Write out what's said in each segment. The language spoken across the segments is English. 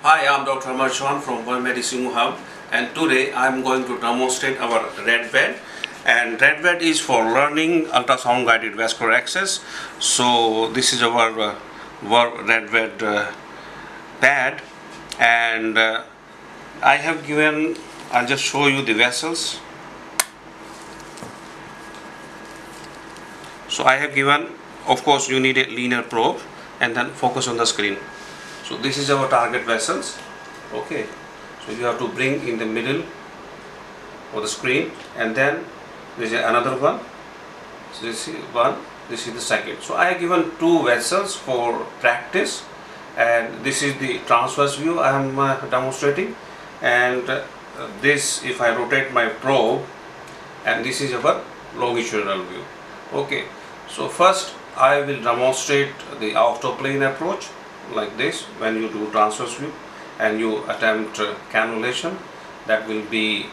Hi, I'm Dr. Amar Chauhan from One Medicine Hub, and today I'm going to demonstrate our Red Vad. And Red Vad is for learning ultrasound guided vascular access. So this is our Verve Red Vad pad, and I have given. I'll just show you the vessels. So I have given. Of course, you need a linear probe, and then focus on the screen. So this is our target vessels. Okay, so you have to bring in the middle of the screen, and then there is another one. So this is one, this is the second. So I have given two vessels for practice, and this is the transverse view I am demonstrating, and this, if I rotate my probe, and this is our longitudinal view. Okay, so first I will demonstrate the out of plane approach like this. When you do transverse view and you attempt cannulation, that will be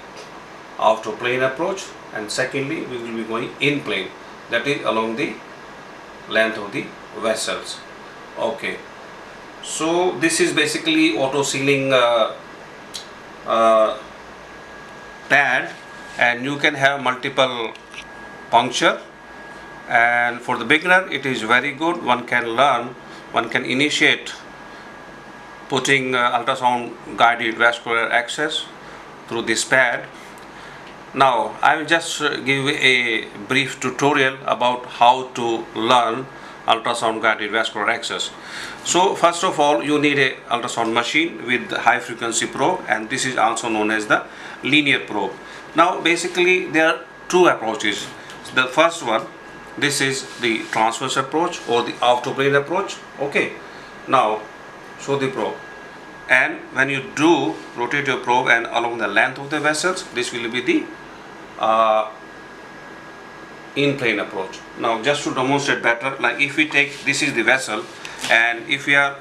out of plane approach, and secondly we will be going in plane, that is along the length of the vessels. Okay, so this is basically auto sealing pad, and you can have multiple puncture, and for the beginner it is very good. One can initiate putting ultrasound guided vascular access through this pad. Now I will just give a brief tutorial about how to learn ultrasound guided vascular access. So first of all, you need a ultrasound machine with high frequency probe, and this is also known as the linear probe. Now basically there are two approaches. The first one, this is the transverse approach or the out of plane approach. Okay, now show the probe, and when you do rotate your probe and along the length of the vessels, this will be the in plane approach. Now just to demonstrate better, like if we take, this is the vessel, and if we are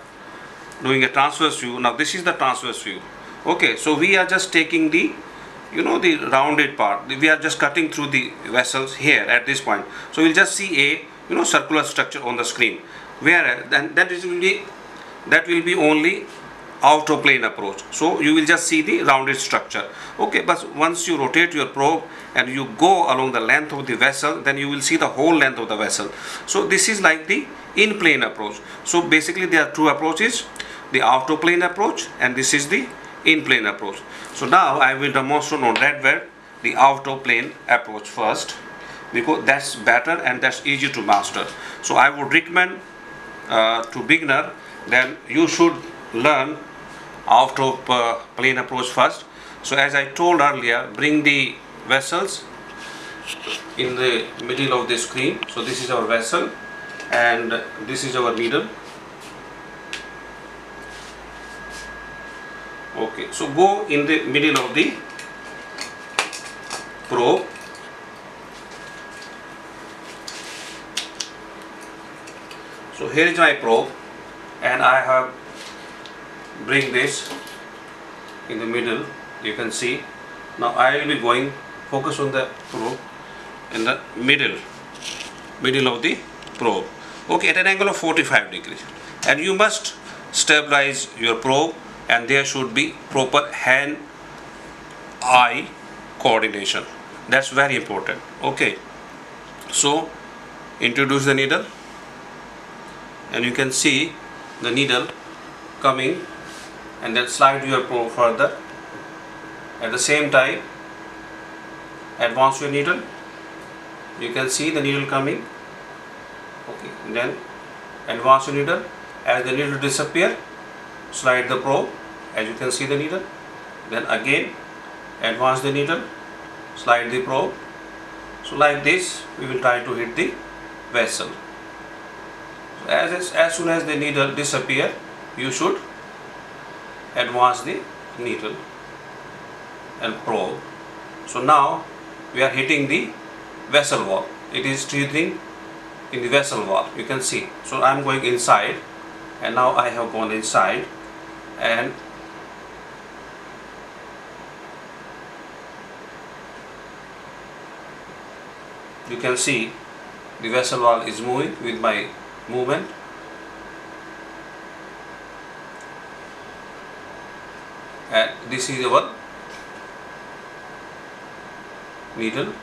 doing a transverse view, now this is the transverse view. Okay, so we are just taking the the rounded part, we are just cutting through the vessels here at this point. So we'll just see a circular structure on the screen, whereas then that will be only out of plane approach. So you will just see the rounded structure. Okay, but once you rotate your probe and you go along the length of the vessel, then you will see the whole length of the vessel. So this is like the in plane approach. So basically there are two approaches, the out of plane approach, and this is the in plane approach. So now I will demonstrate on Red Vad the out of plane approach first, because that's better and that's easy to master. So I would recommend to beginner, then you should learn out of plane approach first. So as I told earlier, bring the vessels in the middle of the screen. So this is our vessel and this is our needle. Okay, so go in the middle of the probe. So here is my probe, and I have bring this in the middle. You can see. Now I will be going, focus on the probe in the middle of the probe. Okay, at an angle of 45 degrees, and you must stabilize your probe, and there should be proper hand-eye coordination. That's very important. Okay, so introduce the needle, and you can see the needle coming, and then slide your probe further. At the same time, advance your needle. You can see the needle coming. Okay, and then advance your needle. As the needle disappear, slide the probe. As you can see the needle, then again advance the needle, slide the probe. So like this we will try to hit the vessel. So as soon as the needle disappear, you should advance the needle and probe. So now we are hitting the vessel wall. It is teething in the vessel wall, you can see. So I am going inside, and now I have gone inside, and you can see the vessel wall is moving with my movement. and this is our needle,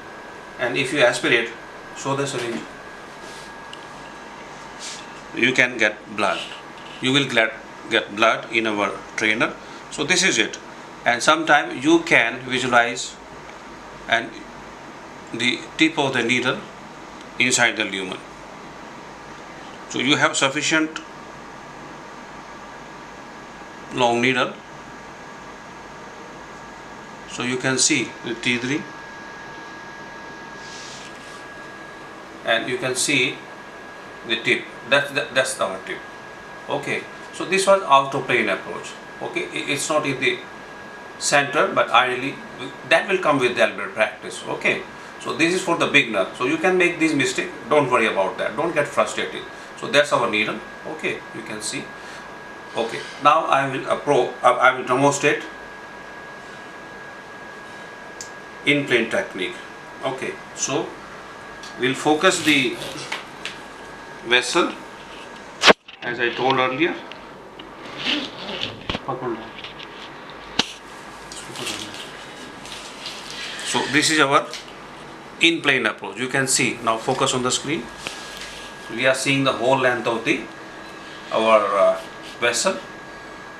and if you aspirate, show the syringe, you can get blood. You will get blood in our trainer. So this is it. And sometimes you can visualize and the tip of the needle inside the lumen. So you have sufficient long needle, so you can see the T3 and you can see the tip. That's our tip. Okay, so this was out of plane approach. Okay, it's not in the center, but ideally that will come with the Albert practice. Okay, so this is for the beginner, so you can make this mistake, don't worry about that, don't get frustrated. So that's our needle. Okay, you can see. Okay, now I will demonstrate in plane technique. Okay, so we'll focus the vessel as I told earlier. So this is our in plane approach. You can see now, focus on the screen. We are seeing the whole length of our vessel.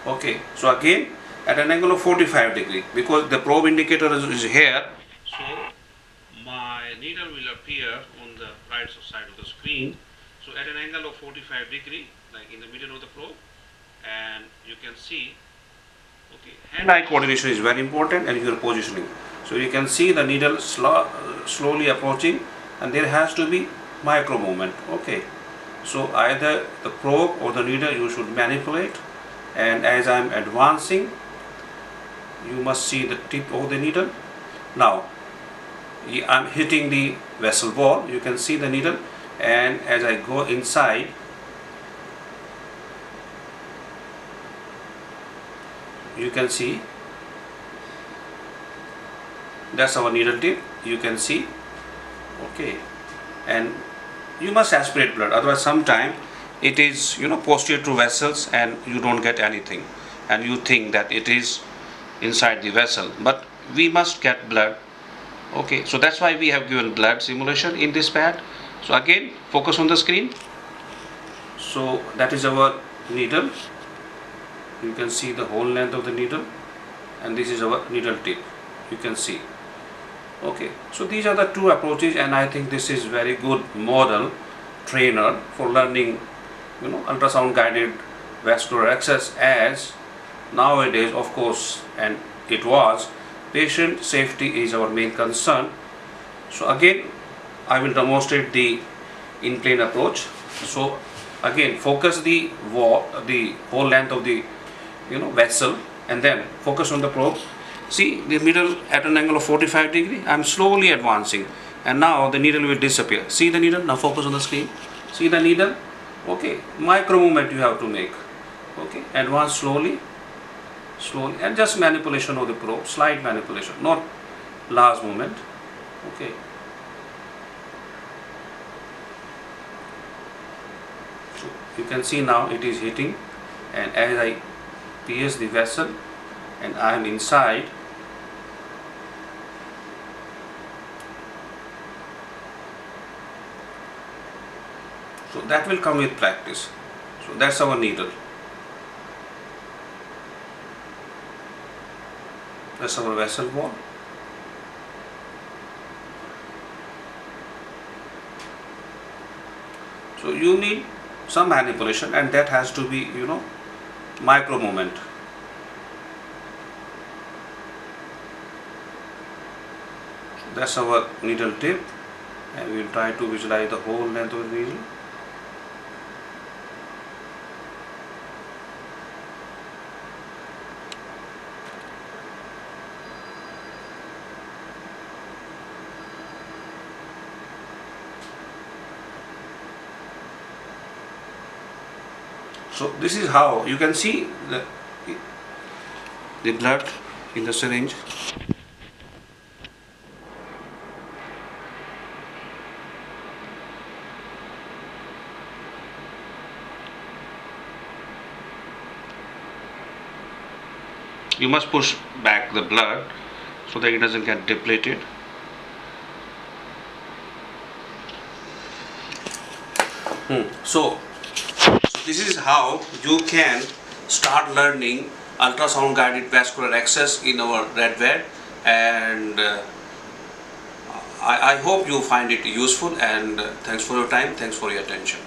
Okay, so again at an angle of 45 degree, because the probe indicator is here, so my needle will appear on the right side of the screen. So at an angle of 45 degree, like in the middle of the probe, and you can see, okay, hand-eye coordination is very important, and your positioning. So you can see the needle slowly approaching, and there has to be micro movement. Okay, so either the probe or the needle you should manipulate, and as I am advancing, you must see the tip of the needle. Now I am hitting the vessel wall, you can see the needle, and as I go inside, you can see that's our needle tip, you can see. Okay, and you must aspirate blood, otherwise sometime it is posterior to vessels and you don't get anything, and you think that it is inside the vessel, but we must get blood. Okay, so that's why we have given blood simulation in this pad. So again, focus on the screen. So that is our needle, you can see the whole length of the needle, and this is our needle tip, you can see. Okay, so these are the two approaches, and I think this is very good model trainer for learning ultrasound guided vascular access, as nowadays, of course, and it was, patient safety is our main concern. So again I will demonstrate the in plane approach. So again, focus the whole length of the vessel, and then focus on the probe. See the needle at an angle of 45 degree, I am slowly advancing, and now the needle will disappear. See the needle, now focus on the screen, see the needle. Okay, micro movement you have to make. Okay, advance slowly, and just manipulation of the probe, slight manipulation, not large movement. Okay, so you can see now it is hitting, and as I pierce the vessel and I am inside, so that will come with practice. So that's our needle, that's our vessel wall. So you need some manipulation, and that has to be micro movement. So that's our needle tip, and we will try to visualize the whole length of the needle. So this is how you can see the blood in the syringe. You must push back the blood so that it doesn't get depleted. So this is how you can start learning ultrasound guided vascular access in our Red Vad, and I hope you find it useful, and thanks for your time, thanks for your attention.